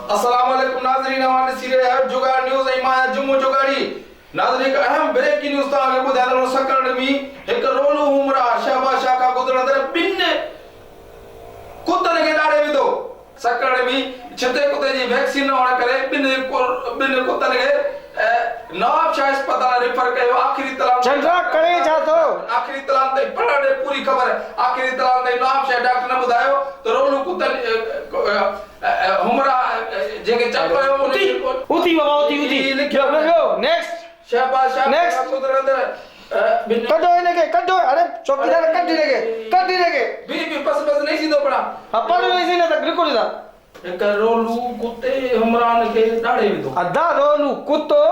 अस्सलाम वालेकुम नाज़रीन, हमारे सीरियल जुगाड़ न्यूज़ ऐं मां जुमो जुगाड़ी नाज़रीन हिकु अहम ब्रेकिंग न्यूज़ तव्हांखे ॿुधाईंदो सकरण में हिकु रोलू हुमरा शहबाज शाह खां गुज़रंदड़ ॿिनि कुतनि खे ॾाढे विधो सकरण में छिते कुते जी वैक्सीन न हुअण करे ॿिनि कुतनि खे नवाब शाह अस्पताल रेफर कयो आख़िरी तलाम चंद्रा करे छा थो आख़िरी तलाम ताईं पढ़े पूरी ख़बर आख़िरी तलाम ताईं नवाब शाह डॉक्टर ने ॿुधायो त रोलू कुतनि हुमरा जेके चकयो उथी बाबा उथी लिखियो नेक्स्ट शहबाज शाह Next. गुज़रंदड़ कढो इनके कढो अरे चौकीदार कढ इनके बी बस नहीं सीधो पड़ा पढ़ नहीं सी ना तक रिकॉर्ड दा एक रोलू कुत्ते हमरान के ॾाढे विधो अदा रोलू कुत्तो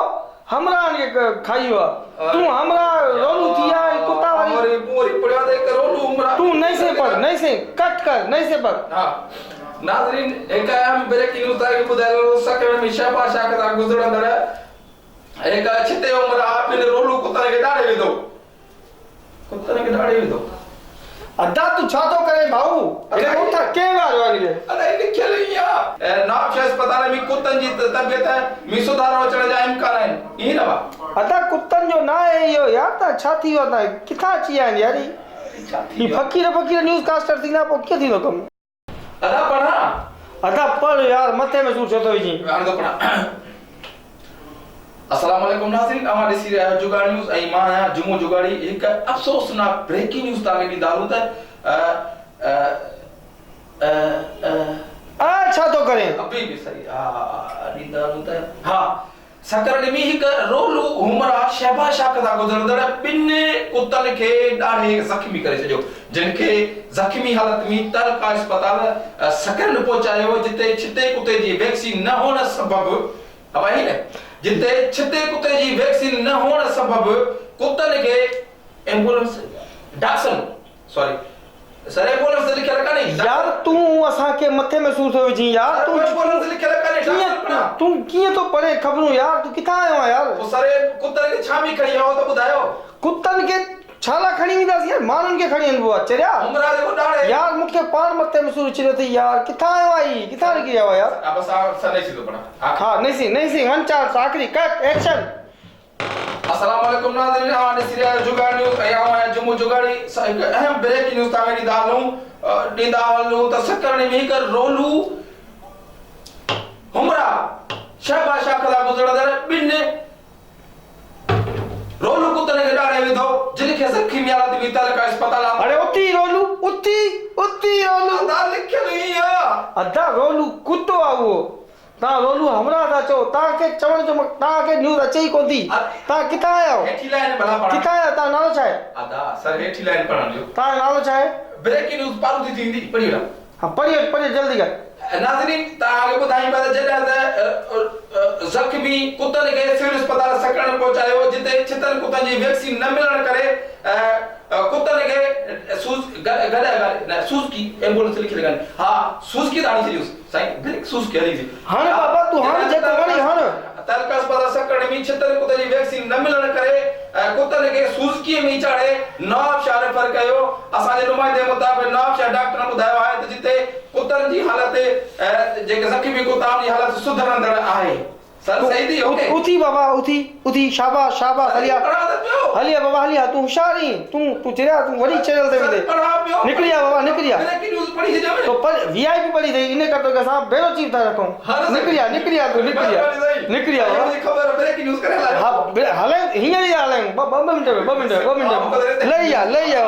हमरान के खाइयो तू हमरा रोलू थिया कुत्ता वाली मोरी पड़िया दे एक रोलू हमरा तू नहीं से पढ़ नहीं से कट कर नहीं से पढ़ हां नाज़रीन एक अहम ब्रेकिंग न्यूज़ ताकि ॿुधायो सकरण में शहबाज शाह खां गुज़रंदड़ एक छिते हमरा ॿिनि रोलू कुत्तनि खे ॾाढे विधो अदा तू छा तो करे भाऊ अरे उठा के वारो आनी अरे लिखियल ई आहे नवाब शाह अस्पताल में कुत्तनि जी तबियत में सुधारो अचण जा इम्कान आहिनि ई न वा अदा कुत्तन जो ना है यो यार ता छा थी वता किथा अची आइन यार ई फकीर न्यूज़ कास्टर थीना पो के थीनो कम अदा पढ़ा अदा पढ़ यार मथे में सूर छो तो जी हाणे तो पढ़ा अस्सलाम वालेकुम नाज़रीन, हमारे सीरियल जुगाड़ न्यूज़ ऐं मां आहियां जुमो जुगाड़ी हिकु अफ़सोसनाक ब्रेकिंग न्यूज़ तव्हांखे ॾींदालूं त छा तो करे अभी भी सही ॾींदालूं त हा सकरण में हिकु रोलू हुमरा शहबाज शाह खां गुज़रंदड़ ॿिनि कुतनि खे ॾाढे ज़ख़्मी करे छॾियो जिन खे ज़ख़्मी हालत में तलका अस्पताल सकरण पहुचायो जिते छिते कुते जी वैक्सीन न हुअण सबबु हवाई न जिते छिते कुते जी वैक्सीन न होने सबब कुत्तन के एम्बुलेंस डाक्सन सॉरी सर एम्बुलेंस लिखे रखा नहीं यार तू असा के मथे में सूर थो जी यार तू एम्बुलेंस लिखे रखा नहीं तू किए तो पढ़े खबरू यार तू किथा आयो यार वो सर कुत्तन के छामी खड़ी हो तो बुधायो कुत्तन के छाला खणी विदास यार मानन के खणी अनबो चरिया हमरा देखो डाड़े यार मुके पान मथे में सूर चिरे थी यार किथा आयो आई किथा निकली आयो यार अब सर नहीं सीधो पड़ा हां नहीं सी वन चार आखिरी कट एक्शन अस्सलाम वालेकुम नाज़रीन, हमारे सीरियल जुगाड़ न्यूज़ आया जुमो जुगाड़ी एक अहम ब्रेकिंग न्यूज़ ताकि ॾींदालूं त सकरण में हिकु रोलू हुमरा शहबाज शाह खां गुज़रंदड़ ॿिनि रोलू कुत्तनि खे ॾाढे विधो जिन खे ज़ख़्मी हालत में तलका अस्पताल अरे उती रोलू रोलू अदा लिखियल ई आहे अदा रोलू कुत्तो आ वो ता रोलू हमरा था चो ता के चवण जो ता के न्यूज़ अचे ही कोन थी ता किथा आयो हेठी लाइन भला पढ़ा किथा आयो ता नालो छा है अदा सर हेठी लाइन पढ़ण जो ता नालो छा है ब्रेकिंग न्यूज़ पारू थी थींदी पढ़ी वठो हां पढ़ियो जल्दी कर नाज़रीन तव्हांखे ॿुधायूं पिया त जॾहिं ज़ख़्मी कुतनि खे सिविल अस्पताल सकरण पहुचायो जिते छितनि कुतनि जी वैक्सीन न मिलण करे कुतनि खे सूज़ की एम्बुलेंस लिखी लॻानी हा सूज़ की दाणी छॾियोसि साईं ब्रेक सूज़ की हली हाणे बाबा तू हाणे जेको वणी हाणे तलका अस्पताल सकरण में छितनि कुतनि जी वैक्सीन न मिलण करे कुतनि खे सूज़की में चाढ़े नवाब शाह रेफर कयो असांजे नुमाइंदे मुताबिक़ नवाब शाह डॉक्टर ने ॿुधायो आहे त जिते कुतनि जी हालत जेके ज़ख़्मी कुता जी हालत सुधरंदड़ आहे सर सही थी ओके उथी बाबा उथी शाबाश हलिया बाबा हलिया तू होशियार ही तू चिरिया तू वड़ी चैनल ते विदे निकलिया बाबा निकलिया ब्रेकिंग न्यूज़ पढ़ी जावे तो पर वीआईपी पढ़ी थई इने कर तो के साहब बेरो चीफ था रखो निकलिया तू निकलिया बाबा मुझे खबर ब्रेकिंग न्यूज़ करे हां हले हियर ही हले 2 मिनट ले या